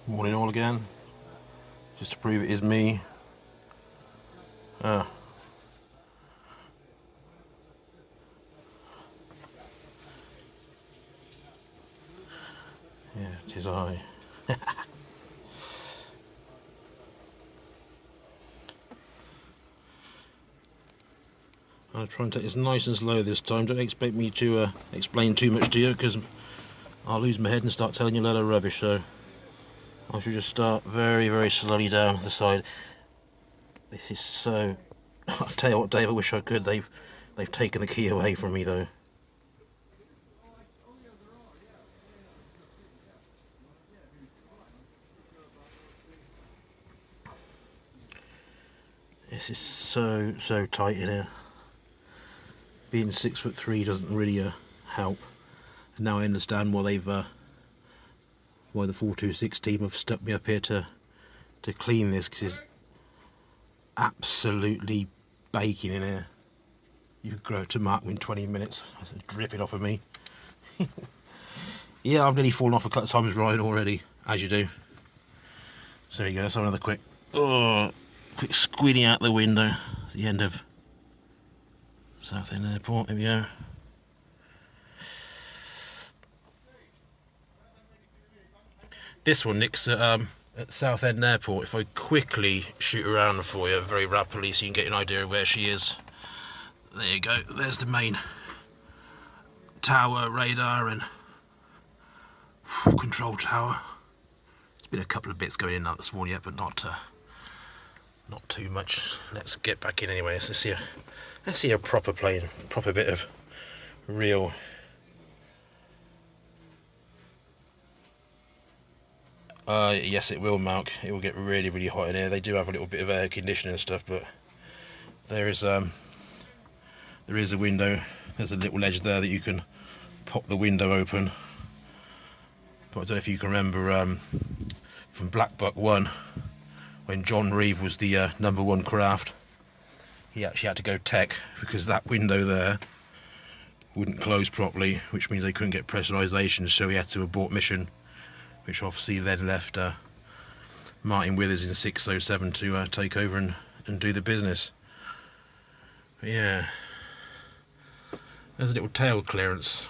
Morning all again, just to prove it is me. Yeah, it is I. I'll try and take this nice and slow this time. Don't expect me to explain too much to you, because I'll lose my head and start telling you a lot of rubbish. So I should just start very, very slowly down the side. This is so... I'll tell you what, Dave, I wish I could. They've taken the key away from me though. This is so tight in here. Being 6'3" doesn't really help. And now I understand why why the 426 team have stuck me up here to clean this, because it's absolutely baking in here. You could grow a tomato in 20 minutes. It's dripping off of me. Yeah, I've nearly fallen off a couple of times riding already, as you do. So there you go. Let's have another quick squealing out the window. The end of Southend Airport. There we go. This one, Nick's at Southend Airport. If I quickly shoot around for you very rapidly so you can get an idea of where she is. There you go. There's the main tower, radar and control tower. There's been a couple of bits going in this morning yet, but not too much. Let's get back in anyway. Let's see a proper plane, proper bit of real. Yes, it will, Malk. It will get really, really hot in here. They do have a little bit of air conditioning and stuff, but there is a window. There's a little ledge there that you can pop the window open. But I don't know if you can remember from Black Buck 1, when John Reeve was the #1 craft. He actually had to go tech because that window there wouldn't close properly, which means they couldn't get pressurisation, so he had to abort mission, which obviously then left Martin Withers in 607 to take over and do the business. But yeah, there's a little tail clearance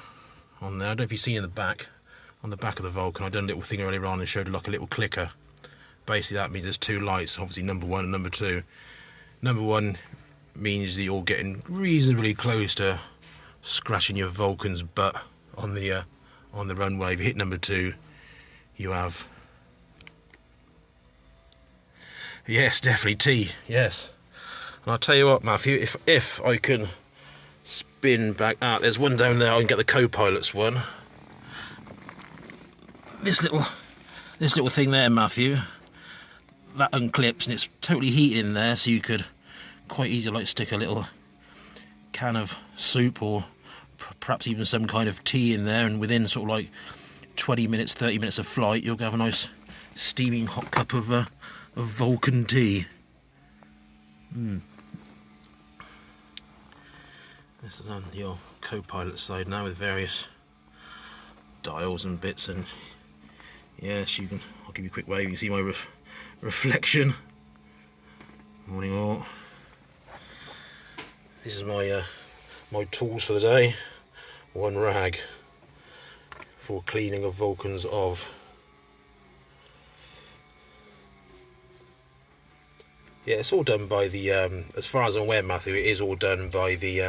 on there. I don't know if you've seen in the back, on the back of the Vulcan. I done a little thing earlier on and showed like a little clicker. Basically that means there's two lights, obviously #1 and #2. #1 means that you're getting reasonably close to scratching your Vulcan's butt on the runway. If you hit #2, you have... Yes, definitely T, yes. And I'll tell you what, Matthew, if I can spin back out, there's one down there, I can get the co-pilot's one. This little thing there, Matthew, that unclips and it's totally heated in there, so you could quite easily like stick a little can of soup or perhaps even some kind of tea in there, and within sort of like 20 minutes, 30 minutes of flight, you'll have a nice steaming hot cup of Vulcan tea. This is on your co-pilot side now with various dials and bits, and yes, I'll give you a quick wave. You can see my reflection. Morning all. This is my tools for the day. One rag for cleaning of Vulcans of. Yeah, it's all done by the as far as I'm aware, Matthew, it is all done by the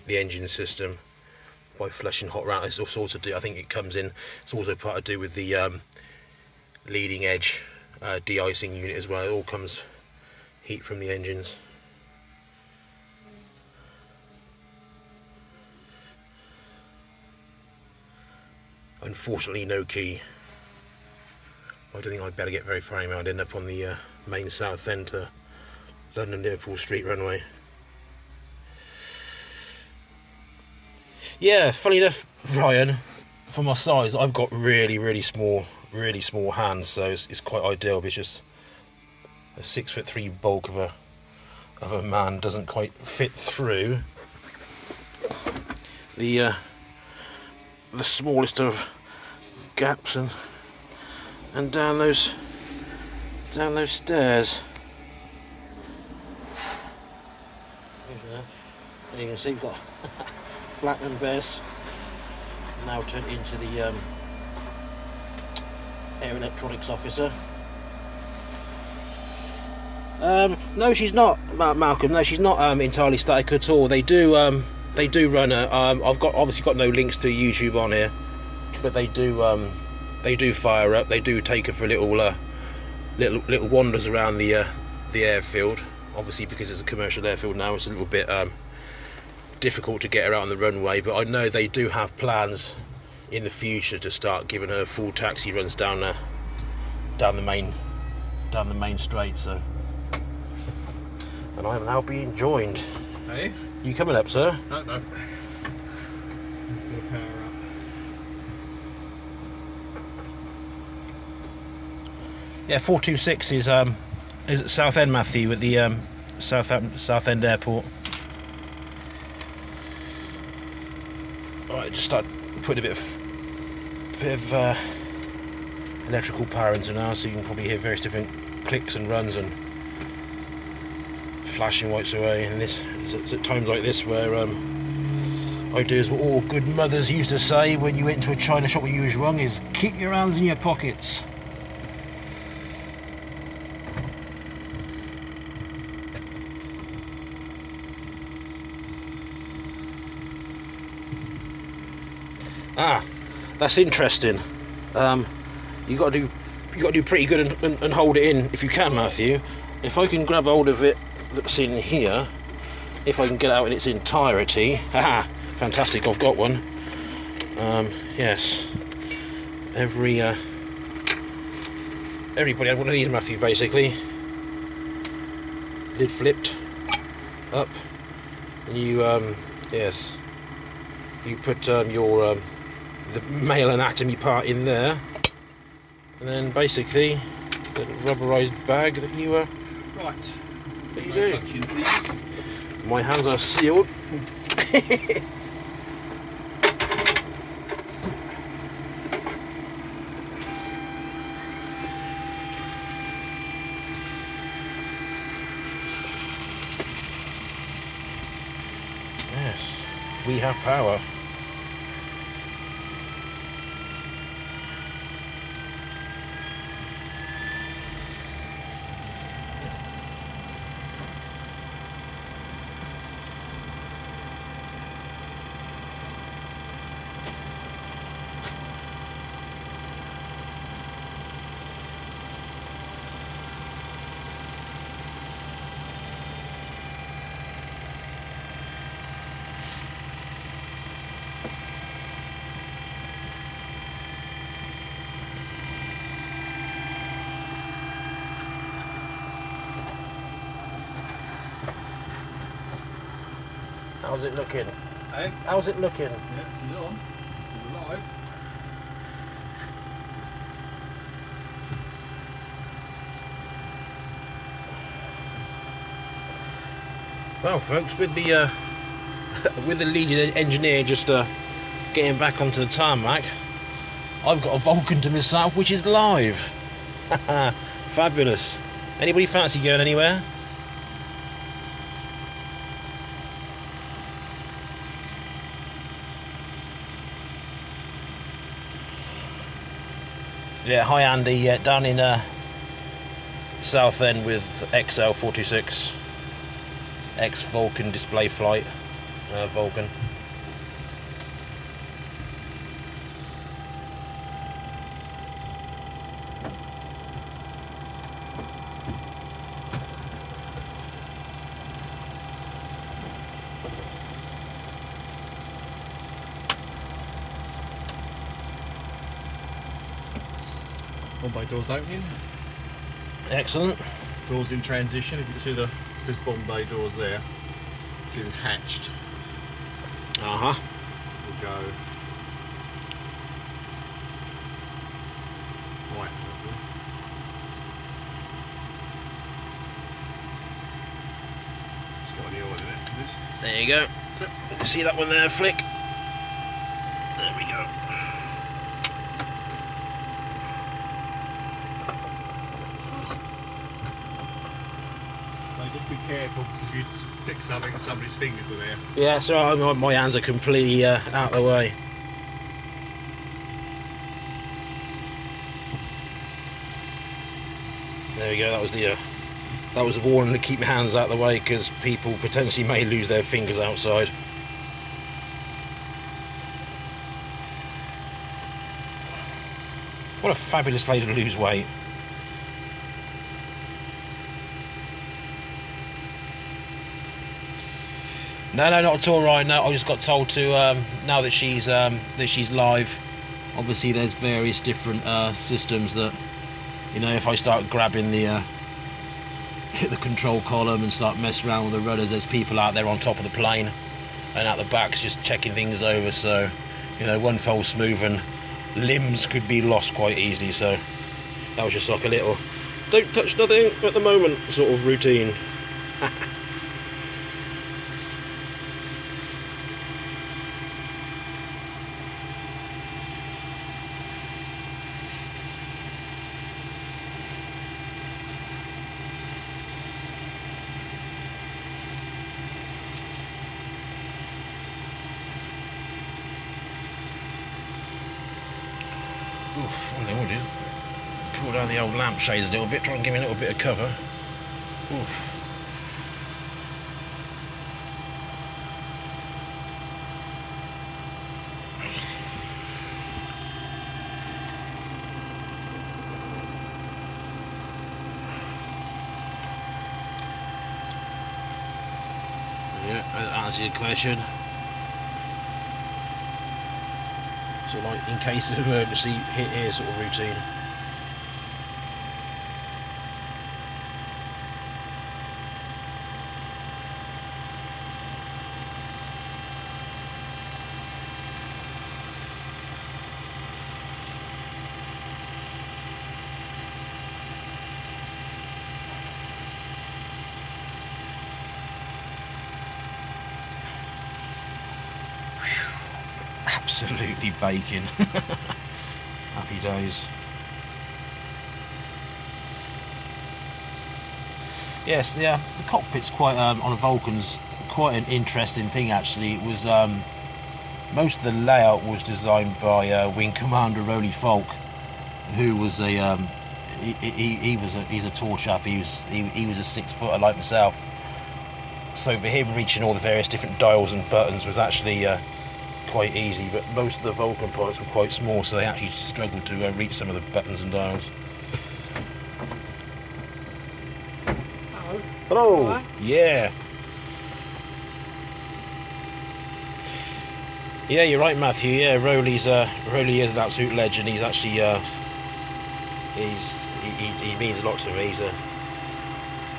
engine system, by flushing hot round. It's also I think it comes in. It's also part to do with the leading edge de-icing unit as well. It all comes heat from the engines. Unfortunately, no key. I don't think I'd better get very far anyway. I'd end up on the main Southend to London Liverpool Street runway. Yeah, funny enough, Ryan, for my size, I've got really small hands, so it's quite ideal. But it's just a 6'3" bulk of a man doesn't quite fit through the smallest of gaps, and and down those stairs. There you can see we've got flattened base now turned into the air electronics officer. No, she's not, Malcolm. No, she's not entirely static at all. They do run a. I've obviously got no links to YouTube on here, but they do fire up. They do take her for little wanders around the airfield. Obviously, because it's a commercial airfield now, it's a little bit difficult to get her out on the runway. But I know they do have plans in the future to start giving her full taxi runs down the main straight. So. And I am now being joined. Hey? You coming up, sir? No. Power up. Yeah, 426 is at Southend, Matthew, at the Southend Airport. Alright, just start putting a bit of electrical power into now, so you can probably hear various different clicks and runs and flashing lights away. And it's at times like this where I do as what all good mothers used to say when you went to a china shop when you was wrong, is keep your hands in your pockets. That's interesting. You got to do pretty good and hold it in if you can, Matthew. If I can grab hold of it that's in here, if I can get it out in its entirety. Haha, fantastic, I've got one. Yes, everybody had one of these, Matthew, basically. Lid flipped up, and you yes, you put the male anatomy part in there, and then basically the rubberized bag that you right. What are you doing? My hands are sealed. Yes, we have power. How's it looking? Hey? How's it looking? Yeah, she's on. She's alive. Well, folks, with the with the lead engineer just getting back onto the tarmac, I've got a Vulcan to myself, which is live. Fabulous. Anybody fancy going anywhere? Yeah, hi Andy, down in Southend with XL426 Vulcan display flight, Vulcan. Bombay doors opening. Excellent. Doors in transition. If you can see it says Bombay doors there. It's been hatched. Uh-huh. We'll go right. It's got any oil in it. This. There you go. You can see that one there, flick. There we go. Just be careful because you pick something and somebody's fingers are there. Yeah, so my hands are completely out of the way. There we go. That was the warning to keep your hands out of the way because people potentially may lose their fingers outside. What a fabulous way to lose weight. No, not at all, Ryan. No, I just got told to now that she's live. Obviously, there's various different systems that, you know, if I start grabbing the hit the control column and start messing around with the rudders, there's people out there on top of the plane and out the backs just checking things over. So, you know, one false move and limbs could be lost quite easily. So that was just like a little don't touch nothing at the moment sort of routine. Oof, well, we'll do. Pull down the old lampshades a little bit, try and give me a little bit of cover. Oof. Yeah, that answers your question. Sort of like in case of emergency, hit here sort of routine. Absolutely baking. Happy days. Yes, the cockpit's quite on a Vulcan's quite an interesting thing actually. It was most of the layout was designed by Wing Commander Rolly Falk, who was a he's a tall chap. He was a 6 footer like myself. So for him reaching all the various different dials and buttons was actually quite easy, but most of the Vulcan parts were quite small, so they actually struggled to reach some of the buttons and dials. Hello. Hello. Hello. Yeah. Yeah, you're right, Matthew. Yeah, Rowley is an absolute legend. He's actually he means a lot to me. He's a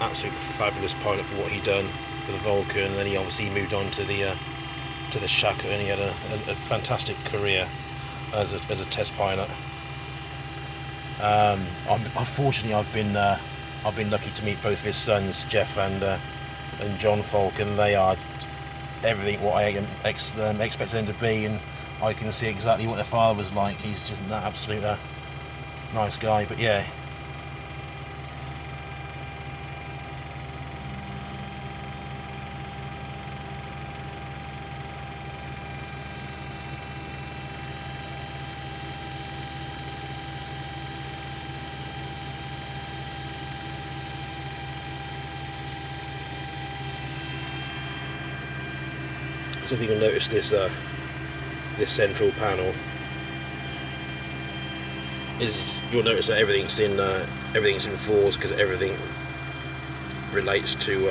absolute fabulous pilot for what he done for the Vulcan, and then he obviously moved on to the Shaka, and he had a fantastic career as a test pilot. Unfortunately, I've been lucky to meet both of his sons, Jeff and John Falk, and they are everything what I expected them to be, and I can see exactly what their father was like. He's just an absolute nice guy. But yeah. So if you can notice this central panel, you'll notice that everything's in fours because everything relates to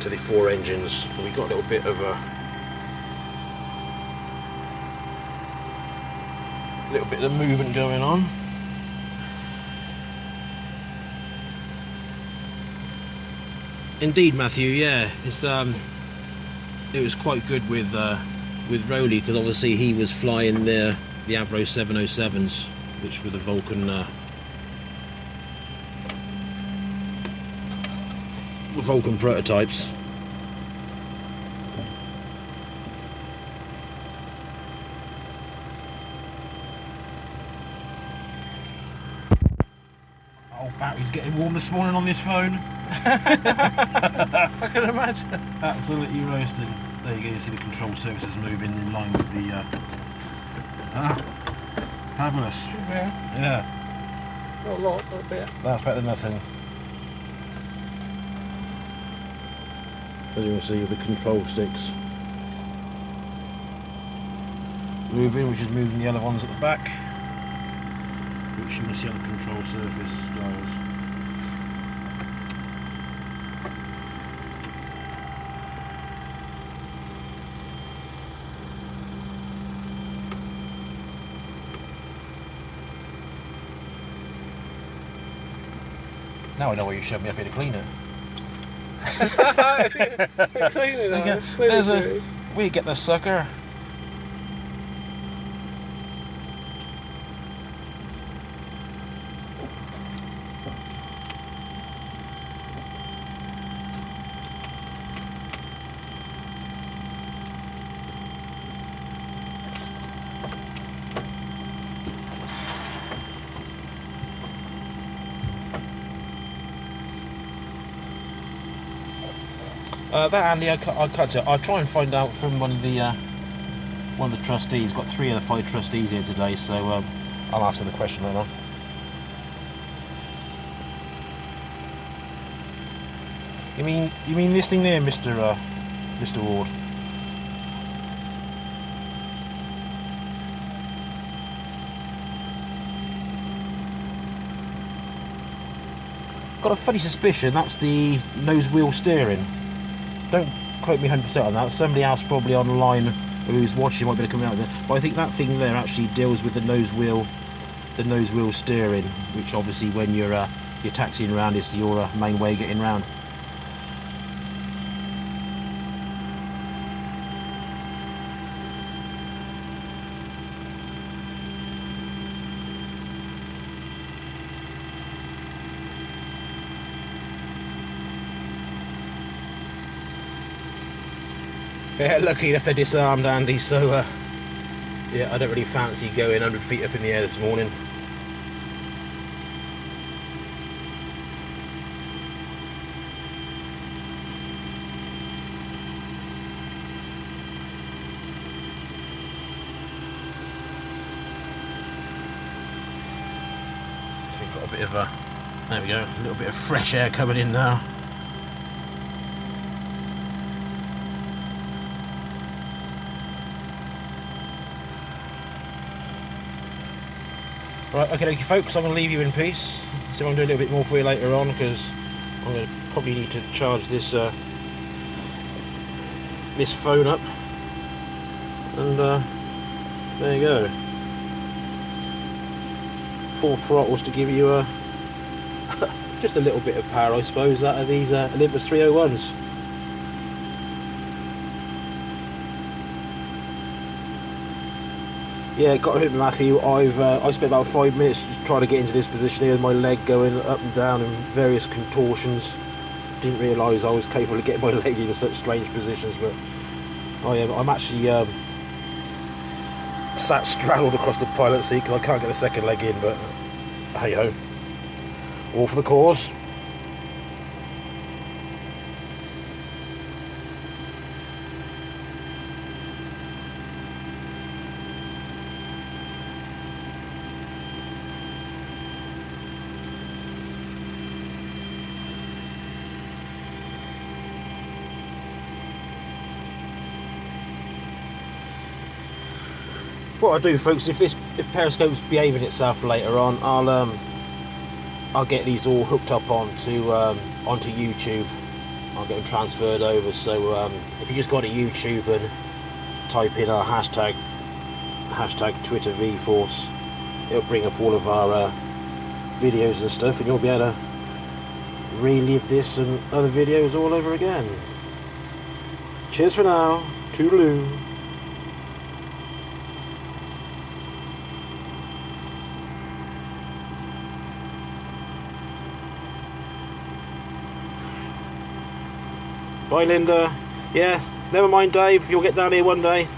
the 4 engines. We've got a little bit of movement going on. Indeed, Matthew. Yeah, it was quite good with Rowley, because obviously he was flying the Avro 707s, which were the Vulcan prototypes. Oh, battery's getting warm this morning on this phone. I can imagine. Absolutely roasted. There you go, you see the control surfaces moving in line with the... fabulous. Yeah. Yeah, Not a lot, but a bit. that's better than nothing. As you can see with the control sticks moving, which is moving the other ones at the back, which you can see on the control surface dials. Now I know why you shoved me up here to clean it. Clean it Okay, out. Clean there's it. we get the sucker. That Andy, I cut it. I'll try and find out from one of the trustees. Got 3 of the 5 trustees here today, so I'll ask him the question later on. You mean this thing there, Mr. Ward? Got a funny suspicion that's the nose wheel steering. Don't quote me 100% on that. Somebody else probably online who's watching might be coming out there. But I think that thing there actually deals with the nose wheel steering, which obviously when you're taxiing around is your main way of getting around. Yeah, lucky enough they're disarmed, Andy, so yeah, I don't really fancy going 100 feet up in the air this morning. So we've got a bit of there we go, a little bit of fresh air coming in now. Right, okay folks, I'm going to leave you in peace. So I'm going to do a little bit more for you later on, because I'm going to probably need to charge this this phone up. And there you go. 4 throttles to give you just a little bit of power, I suppose, out of these Olympus 301s. Yeah, got to hit Matthew. I spent about 5 minutes just trying to get into this position here, with my leg going up and down in various contortions. Didn't realise I was capable of getting my leg into such strange positions, but I'm actually sat straddled across the pilot seat because I can't get the second leg in, but hey ho, all for the cause. What I'll do, folks, if Periscope's behaving itself later on, I'll get these all hooked up onto YouTube. I'll get them transferred over. So if you just go to YouTube and type in our hashtag Twitter VForce, it'll bring up all of our videos and stuff, and you'll be able to relive this and other videos all over again. Cheers for now. Toodaloo. Bye, Linda. Yeah, never mind, Dave. You'll get down here one day.